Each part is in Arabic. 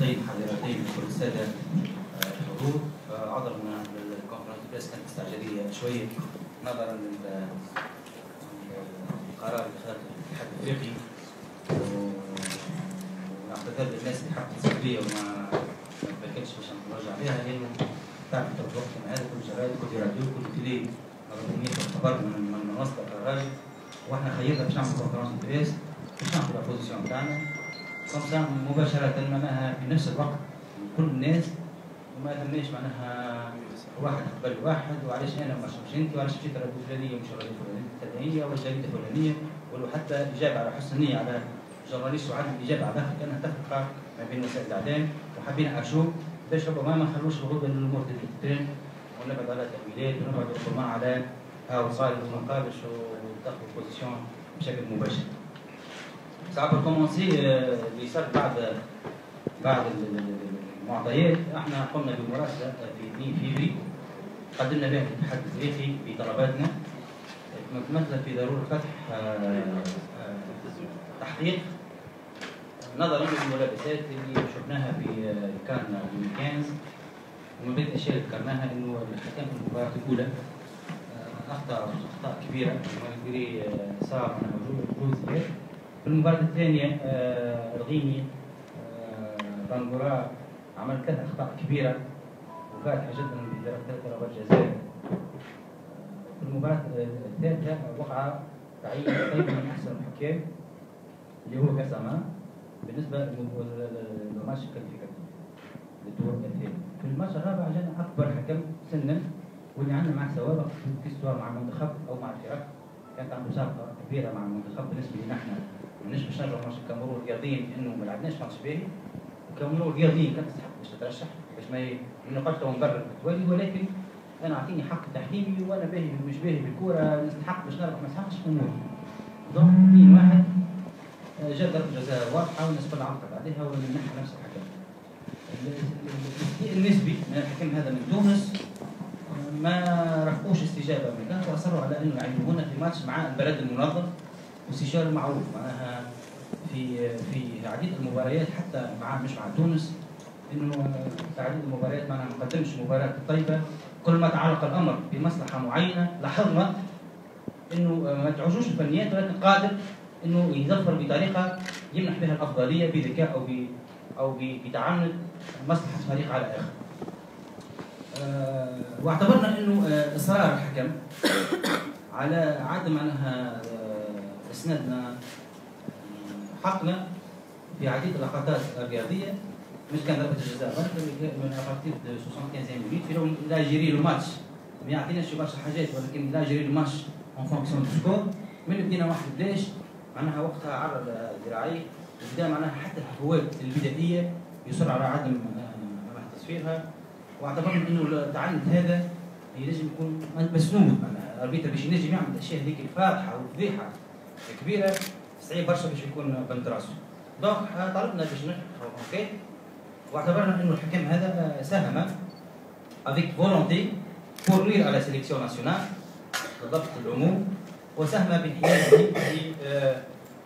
حضرتين حاضرتين كل الساده الحضور. عذرا الكونفرنس بريس كانت استعجاليه شويه نظرا للقرار اللي خذته الاتحاد الافريقي، ونعتذر للناس اللي حققت سلبيه وما تبكتش باش نرجع عليها، لانه تعرف وقت كما هذا كل جرايد كل راديو كل تيلي رقميه خبر من منصه الراجل، واحنا خيرنا باش نعمل كونفرنس بريس باش نعملوا البوزيسيون تاعنا خمسة مباشرة معناها في نفس الوقت كل الناس، وما ثماش معناها واحد قبل واحد وعلاش انا مش انت وعلاش مشيت الراديو الفلانيه مش الراديو الفلانيه والجريده الفلانيه، ولو حتى اجابه على حسن النيه على جورناليست وعدم الاجابه على اخر كانها تفرقه ما بين وسائل الاعلام، وحابين اشوف باش ربما ما نخلوش الغدوه للامور تترين ونبعد على تاويلات ونبعد ربما على وصال وما قالش وتاخذ بوزيسيون بشكل مباشر. صعب كومونسي اللي صار بعد المعطيات. احنا قمنا بمراسله في 2 فيفري قدمنا بها الاتحاد الافريقي بطلباتنا متمثله في ضروره فتح تحقيق نظرا للملابسات اللي شفناها في كان 2015، ومن بين الاشياء اللي ذكرناها انه الحكم في المباراه الاولى اخطاء كبيره صار موجود زياده. في المباراة الثانية الغيني بانغورا عمل 3 أخطاء كبيرة وفاتحة جدا بضرب 3 ضربات جزاء. في المباراة الثالثة وقع تعيين طيب من أحسن الحكام اللي هو كاساما بالنسبة للماتش الكاليفيكاتيف للدور الثاني. في الماتش الرابع جانا أكبر حكم سنا واللي عندنا معه سوابق في سواء مع المنتخب أو مع الفرق، كانت عنده سابقة كبيرة مع المنتخب. بالنسبة لنا احنا ماناش باش نرجعوا ماتش الكاميرون رياضيين انه ما لعبناش ماتش باهي، الكاميرون رياضيين كانت تستحق باش تترشح باش ما نقعدش ونبرر بالتوالي، ولكن انا اعطيني حق تحكيمي وانا باهي مش باهي بالكوره نستحق باش نربح ما نستحقش اموري. دونك 2-1 جا ضربه جزاء واضحه والناس كلها عرفت عليها ونحى نفس الحكم. النسبي من الحكم هذا من تونس ما رفقوش استجابه من كان واصروا على انه يعينونا في ماتش مع البلد المنظم واستشاري معروف معناها في عديد المباريات حتى مش مع تونس، انه في عديد المباريات معناها ما قدمش مباراه طيبه. كل ما تعلق الامر بمصلحه معينه لاحظنا انه ما تعجوش الفنيات ولكن قادر انه يظفر بطريقه يمنح بها الافضليه بذكاء او بتعنت مصلحه الفريق على الاخر. واعتبرنا انه اصرار الحكم على عدم معناها اسنادنا حقنا في عديد اللقطات الرياضيه، مش كان ضربه الجزاء من ابارتير 75 مينيت في لون لا يجري له ماتش ما يعطيناش برشا حاجات، ولكن لا يجري له ماتش اون فونكسيون دو سكور. من بدينا 1-11 معناها وقتها عرض ذراعيه وبدا معناها حتى الحفوات البدائيه يصر على عدم تصفيرها، واعتبرنا انه التعنت هذا يلزم يكون مسنود معناها الاربيتر باش ينجم يعمل الاشياء هذيك الفاضحه والفضيحه كبيره صعيب برشا باش يكون بنت راسه. دونك طلبنا باش نفتحوا انكيت واعتبرنا انه الحكم هذا ساهم افيك فولونتي بور نوير على سيليكسيون ناسيونال بالضبط العموم، وساهم بانحيازه في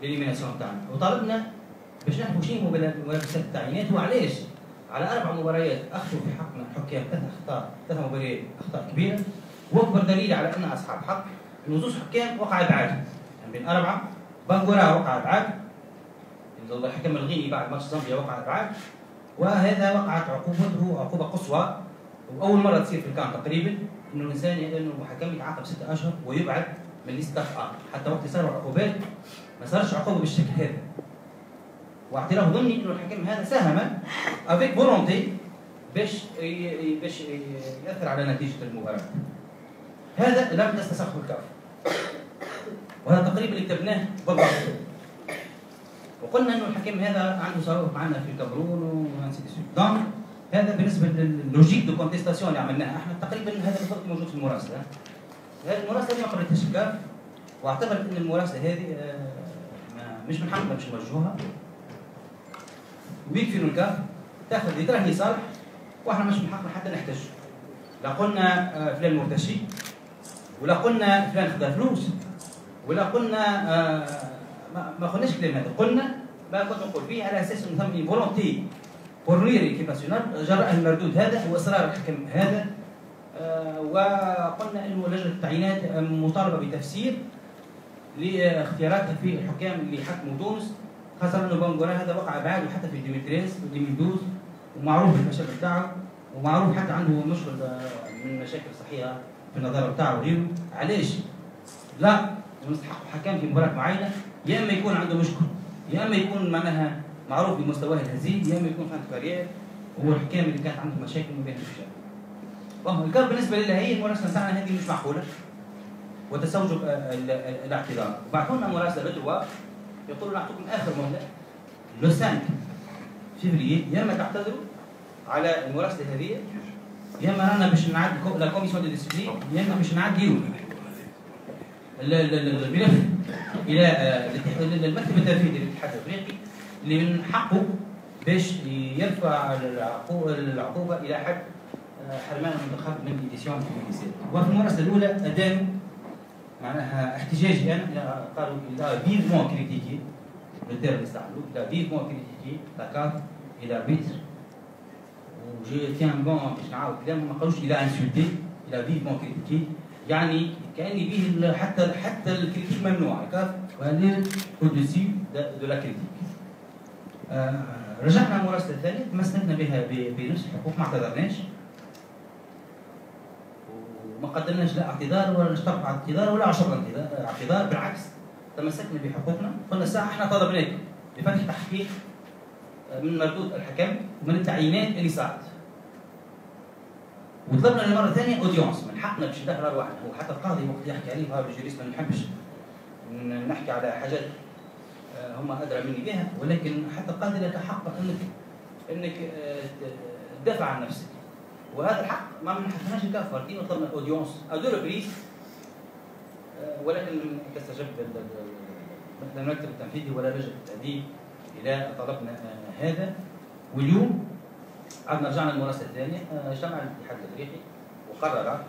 ليليميناسيون تاعنا، وطالبنا باش نحكوا شيء ملابسات التعيينات. وعلاش؟ على 4 مباريات اخذوا في حقنا الحكام 3 مباريات اخطاء كبيره، واكبر دليل على ان اصحاب حق انه 2 حكام وقع ابعاد يعني بين 4 بانغورا وقع ابعاد، الحكم الغيني بعد ماتش زامبيا وقع ابعاد، وهذا وقعت عقوبته عقوبه قصوى واول مره تصير في الكان تقريبا انه الانسان انه محكم يتعاقب 6 اشهر ويبعد من الاستاف ار. حتى وقت صاروا عقوبات ما صارش عقوبه بالشكل هذا، واعتراف ضمني انه الحكم هذا ساهم افيك فولونتي باش ياثر على نتيجه المباراه. هذا لم تستسخه الكاف، وهذا تقريبا اللي كتبناه بالضبط، وقلنا انه الحكم هذا عنده سوابق معنا في الكاميرون ونسيت اسمه. دونك هذا بالنسبه للوجيك دو كونتيستاسيون اللي عملناها احنا تقريبا هذا بالضبط موجود في المراسله. هذه المراسله ما قريتهاش الكاف، واعتبرت ان المراسله هذه مش من حقنا باش نوجهوها، ويكفي الكاف تاخذ اللي تراه لصالح، واحنا مش من حقنا حتى نحتج. لا قلنا فلان مرتشي، ولا قلنا فلان خذا فلوس، ولا قلنا ما قلناش كلام هذا، قلنا ما كنت نقول فيه على اساس انه ثم فولونتي فورنير ليكيب ناسيونال جراء المردود هذا واصرار الحكم هذا. وقلنا انه لجنه التعيينات مطالبه بتفسير لاختياراتها في الحكام اللي حكموا تونس، خاصه انه بونغورا هذا وقع بعد حتى في 2013 و 2012 ومعروف المشاكل بتاعه، ومعروف حتى عنده مشكل من مشاكل صحيه في النظاره بتاعه وغيره. علاش؟ لا نستحق حكام في مباراه معينه، يا اما يكون عنده مشكل، يا اما يكون معناها معروف بمستواه الهزيل، يا اما يكون في كارير. هو الحكام اللي كانت عنده مشاكل ما بينهم مشاكل. الكار بالنسبه لها هي المراسله بتاعنا هذه مش معقوله وتستوجب الاعتذار. بعثوا لنا مراسله بدروا يقولوا نعطيكم اخر مهله لو 5 فيفري، يا اما تعتذروا على المراسله هذه، يا اما رانا باش نعد لا كوميسيون دو ديسيبلين، يا اما باش نعديو الملف الى المكتب التنفيذي للاتحاد الافريقي اللي من حقه باش يرفع العقوبه الى حد حرمان المنتخب من ايديسيون 2017. وفي المراسله الاولى ادانوا معناها احتجاجي انا، قالوا الى فيفمون كريتيكي لو تيرم استعملوه، الى فيفمون كريتيكي لا كاف الى اربيتر، وجي تيان بون باش نعاود كلامهم، ما قالوش الى انسولتي، الى فيفمون كريتيكي، يعني كاني به حتى الكريتيك ممنوع كاف وهذه au-dessus de la critique. رجعنا المراسله الثانيه تمسكنا بها بنفس الحقوق، ما اعتذرناش وما قدمناش لا اعتذار ولا اشترط اعتذار ولا عشر اعتذار، بالعكس تمسكنا بحقوقنا. قلنا الساعه احنا طلبناكم بفتح تحقيق من مردود الحكم ومن التعيينات اللي صارت، وطلبنا للمره الثانيه اوديونس، من حقنا باش ندخل ارواحنا. وحتى القاضي وقت يحكي عليه هذا الجوريست ما نحبش نحكي على حاجات هم ادرى مني بها، ولكن حتى القاضي لك حق انك تدافع عن نفسك، وهذا الحق ما منحكناش الكافه. لكن طلبنا اوديونس ادو ريبريز، ولكن كاستجاب المكتب التنفيذي ولا لجنه التاديب الى طلبنا هذا. واليوم عدنا رجعنا للمراسله الثانيه، اجتمع الاتحاد الافريقي وقرر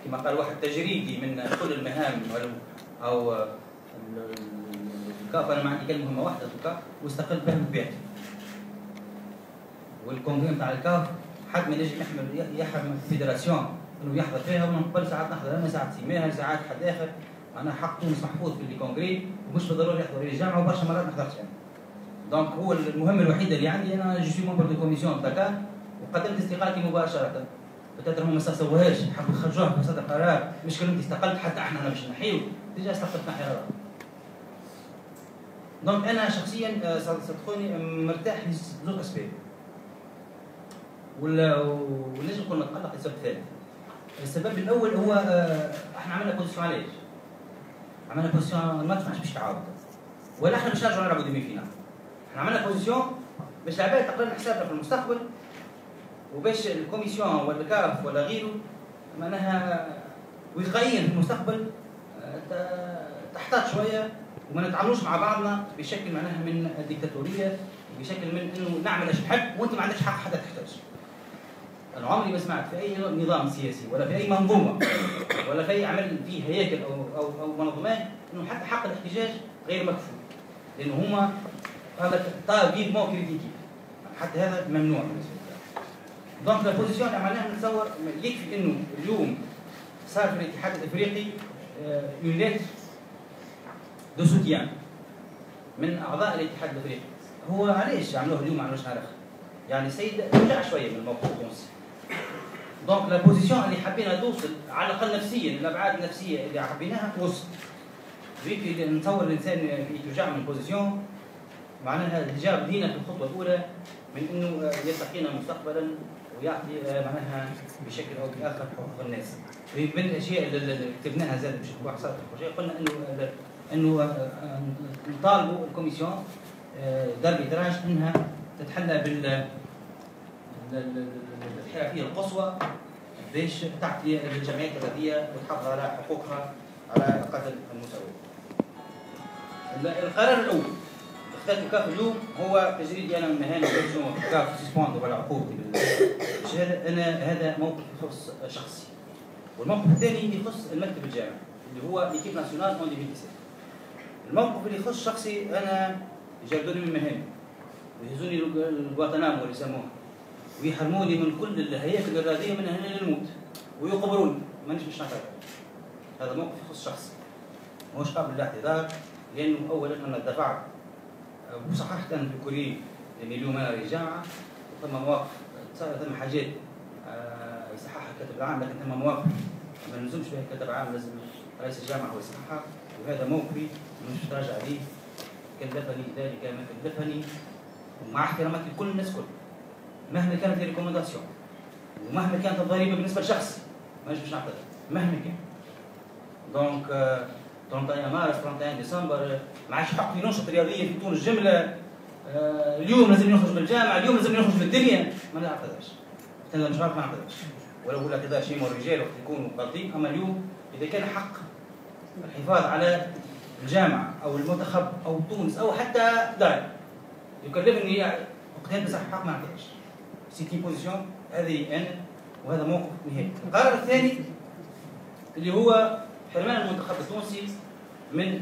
كما قال واحد تجريدي من كل المهام او الكاف، انا ما عندي كلمه مهمه واحده الكاف واستقل بها بيعتي. والكونغري نتاع الكاف حد ما يجي يحرم الفيدراسيون انه يحضر فيها، ومن قبل ساعات نحضر انا، ساعات سيماها، ساعات حد اخر، معناها حق تونس محفوظ في الكونغري ومش بالضروره يحضر لي الجامعه، وبرشا مرات ما حضرتش انا. دونك هو المهمه الوحيده اللي عندي انا جو سوي ممبر دو كوميسيون داكار، وقدمت استقالتي مباشره. بتاتر هم ما استسووهاش، حبوا يخرجوها في صدر قرار، مش كلمتي استقلت حتى احنا باش نحيو، ديجا استقلت نحي راه. دونك انا شخصيا صدقوني مرتاح لزوج اسباب. ولازم نكون متقلق لسبب ثالث. السبب الاول هو احنا عملنا بوزيسيون علاش؟ عملنا بوزيسيون الماتش ماش باش تعاود، ولا احنا باش نرجعوا نلعبوا ديمي فينال. احنا عملنا بوزيسيون باش العباد تقرا لنا حسابنا في المستقبل، وباش الكوميسيون ولا الكاف ولا غيره معناها وقائيا في المستقبل تحتاط شويه وما نتعاملوش مع بعضنا بشكل معناها من الديكتاتوريه، بشكل من انه نعمل ايش نحب وانت ما عندكش حق حتى تحتاج. انا عمري ما سمعت في اي نظام سياسي ولا في اي منظومه ولا في اي عمل فيه هياكل او منظومات انه حتى حق الاحتجاج غير مكفول، لانه هما هذا طالبين مو كريتيكي، حتى هذا ممنوع بالنسبه لنا. دونك لا بوزيسيون اللي عملناها نتصور يكفي انه اليوم صار في الاتحاد الافريقي اون ليتر دو سوتيان من اعضاء الاتحاد الافريقي. هو علاش عملوه اليوم ما عملوش نهار اخر؟ يعني السيد رجع شويه من الموقف التونسي. دونك لا بوزيسيون اللي حبينا توصل على الاقل نفسيا، الابعاد النفسيه اللي حبيناها توصل. فيك نتصور الانسان في يرجع من بوزيسيون معناها ديجا بدينا في الخطوه الاولى من انه يتقينا مستقبلا ويعطي معناها بشكل او باخر حقوق الناس. من الاشياء اللي كتبناها زاد بشكل واحد صار في البروجي، قلنا انه نطالبوا الكوميسيون داربيتراج انها تتحلى بالحرفيه القصوى باش تعطي للجمعيات الرياضيه وتحافظ على حقوقها على قدر المساواه. القرار الاول اخترت الكاف اليوم هو تجريدي انا من مهامي شنو الكاف سسبوند ولا عقوبتي بالشهاده، انا هذا موقف يخص شخصي. والموقف الثاني يخص المكتب الجامعي اللي هو ليكيب ناسيونال اون 2017. الموقف اللي يخص شخصي انا يجردوني من مهامي ويهزوني الجوانتنامو اللي يسموها، ويحرموني من كل الهياكل الإرادية من هنا للموت، ويقبروني، مانيش مش نعتذر. هذا موقف يخص شخصي، ماهوش قابل للاعتذار، لأنه أولا أنا دفعت وصححت أنا في الكلية، لأن اليوم أنا رئيس جامعة، ثم مواقف ثم حاجات يصححها الكاتب العام، لكن ثم مواقف ما نلزمش بها الكاتب العام، لازم رئيس الجامعة هو يصححها، وهذا موقفي مش تراجع عليه. كلفني ذلك ما كلفني، ومع احتراماتي لكل الناس كل، مهما كانت الريكومنداسيون ومهما كانت الضريبه بالنسبه لشخصي، مانيش باش نعتذر مهما كان. دونك 31 مارس 31 ديسمبر ما عادش حق في نشط رياضيه في تونس جمله. اليوم لازم نخرج من الجامعه، اليوم لازم نخرج من الدنيا، ما نعتذرش. انا مش عارف ما نعتذرش، ولو هو الاعتذار شيء من الرجال وقت يكونوا غالطين، اما اليوم اذا كان حق الحفاظ على الجامعه او المنتخب او تونس او حتى دار يكلفني وقتين بصح حق ما نعتذرش. سيتي بوزيسيون هذه انا، وهذا موقف نهائي. القرار الثاني اللي هو حرمان المنتخب التونسي من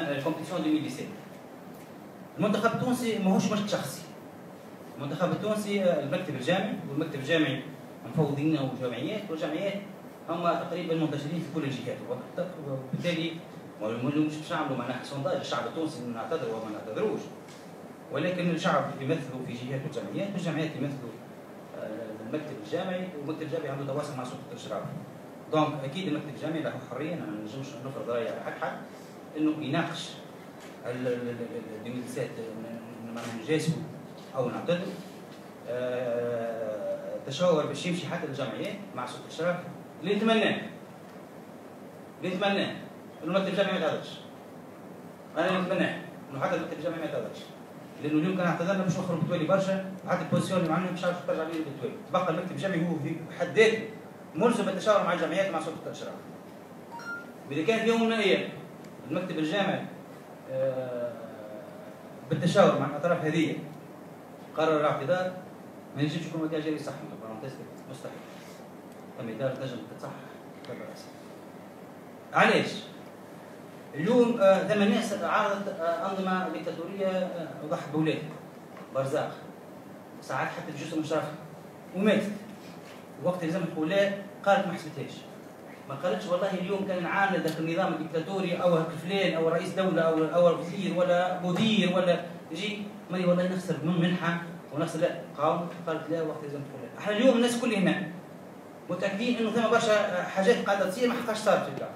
الكومبيتيسيون 2017. المنتخب التونسي ماهوش مشكل شخصي. المنتخب التونسي المكتب الجامعي، والمكتب الجامعي مفوضين وجمعيات، والجمعيات هم تقريبا منتشرين في كل الجهات، وبالتالي مش باش نعملوا معناها سونداج الشعب التونسي نعتذروا وما نعتذروش، ولكن الشعب يمثلوا في جهات وجمعيات، والجمعيات يمثلوا المكتب الجامعي، والمكتب الجامعي عنده تواصل مع سلطه الاشراف. دونك اكيد المكتب الجامعي له حريه، ما نجمش نفرض راي على حد انه يناقش الديميلسات نجاسوا او نعتذروا. تشاور باش يمشي حتى الجمعيات مع سلطه الاشراف اللي نتمناه انه المكتب الجامعي ما يتعذرش. انا نتمناه انه حتى المكتب الجامعي ما يتعذرش، لانه اليوم كان اعتذرنا باش نخرج بالتوالي برشا، حتى البوزيسيون اللي معنا مش عارف ترجع عليه بالتوالي، تبقى المكتب الجامعي هو في حد ذاته ملزم بالتشاور مع الجمعيات ومع سلطه الاشراف. واذا كان في يوم من الايام المكتب الجامعي بالتشاور مع الاطراف هذه قرر الاعتذار، ما ينجمش يكون وقتها جاري صح، مستحيل. ثم اداره تنجم تتصحح لا باس. علاش؟ اليوم ثم ناس عارضت انظمه ديكتاتوريه وضحت بولادها برزاق، ساعات حتى في جسم مشرفها وماتت. وقت اللي لازم تقول لا قالت ما حسبتهاش، ما قالتش والله اليوم كان نعاند ذاك النظام الديكتاتوري او فلان او رئيس دوله او وزير ولا مدير ولا يجي ماني والله نخسر من منحه ونخسر، لا قالت لا وقت لازم تقول لا. احنا اليوم الناس كل هنا متاكدين انه ثم برشا حاجات قاعده تصير ما حقاش صارت في البلاد،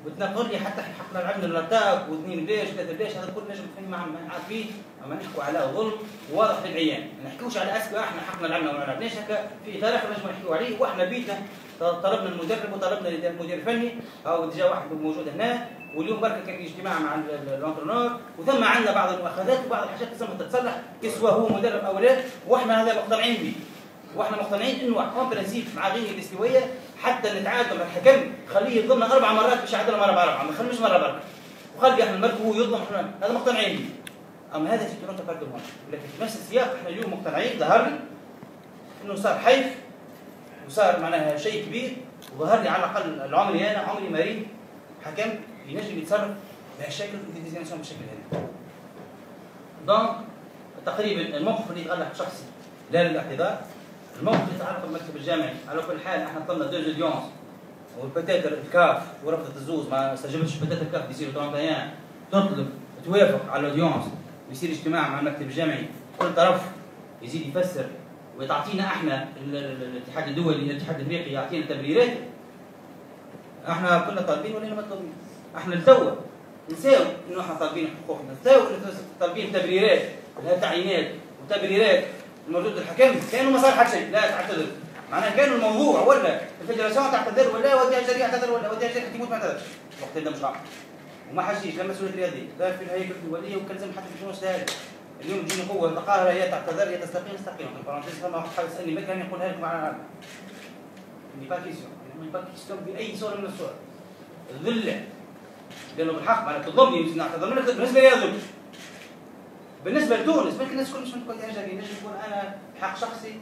وتنقل لي حتى حقنا العمل الارتاك واثنين بلاش وثلاثه بلاش، هذا كل نجم فيه عارفين، اما نحكوا على ظلم واضح للعيان، ما نحكيوش على اسكو احنا حقنا العمل ولا ما عرفناش، هكا في اطار اخر نجم نحكيو عليه. واحنا بيتنا طلبنا المدرب وطلبنا المدير الفني او جا واحد موجود هنا، واليوم بركه كان في اجتماع مع الانترونور، وثم عندنا بعض المؤاخذات وبعض الحاجات لازم تتصلح سواء هو مدرب او لا، واحنا هذا مقتنعين به، واحنا مقتنعين انه اون برانسيب مع غير الاستوائيه حتى نتعادل مع الحكم خليه يظلمنا 4 مرات باش يعدلنا مره باربعه، ما نخليوش مره بركه، وخلي احنا المركب هو يظلم، احنا هذا مقتنعين به. اما هذا شيء نقطه فرق المهم، لكن في نفس السياق احنا اليوم مقتنعين، ظهر لي انه صار حيف وصار معناها شيء كبير، وظهر لي على الاقل العمري انا عمري مريض حكم ينجم يتصرف بهالشكل في ديزيناسيون بالشكل هذا. دونك تقريبا الموقف اللي يتعلق بشخصي لا للاعتذار، الموقف اللي يتعلق بالمكتب الجامعي على كل حال احنا طلبنا 2 اوديونس، والبتاتر الكاف ورابطه الزوز ما استجابتش، بتاتر الكاف بيصير 31 تطلب توافق على الاوديونس ويصير اجتماع مع المكتب الجامعي، كل طرف يزيد يفسر وتعطينا احنا الاتحاد الدولي الاتحاد الافريقي يعطينا تبريرات. احنا كنا طالبين ولا مطلوبين؟ احنا لتوا نساو انه احنا طالبين حقوقنا، نساو طالبين تبريرات لها تعيينات وتبريرات الموجود الحكم، كانوا ما صار حتى شيء، لا تعتذر معناها كانوا الموضوع ولا الفدراسيون تعتذر ولا وديها الجري يعتذر ولا وديها الجري تموت ما تعتذرش، الوقت هذا مش عارف وما حاجيش لا مسؤوليه رياضيه لا في الهيئه الدوليه، وكان لازم حتى في تونس هذا اليوم تجيني قوه القاهره يا تعتذر يا تستقيل، نستقيل في البرانتيز فما واحد حاول يسالني ما كان يقولها لكم على با كيسيون با كيسيون باي صوره من الصور الذله، لانه بالحق معناتها تظلمني باش نعتذر منك، بالنسبه لي ظلم، بالنسبه لتونس ممكن الناس كل مش تكون جري، نجم يكون انا حق شخصي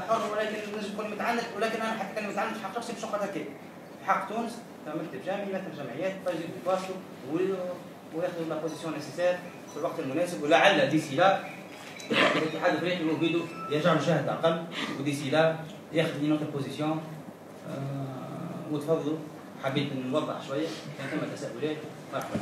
حر، ولكن نجم يكون متعنت، ولكن انا حتى كان متعنت في حق شخصي بشقه هكا. حق تونس مكتب جامعي يمثل جمعيات فيجب يتواصلوا وياخذوا لا بوزيسيون نيسيسير في الوقت المناسب، ولعل ديسي لا الاتحاد الافريقي وجوده يرجع مشاهد اقل، وديسي لا ياخذ نوتر بوزيسيون. وتفضلوا، حبيت نوضح شويه، كان ثم تساؤلات. مرحبا.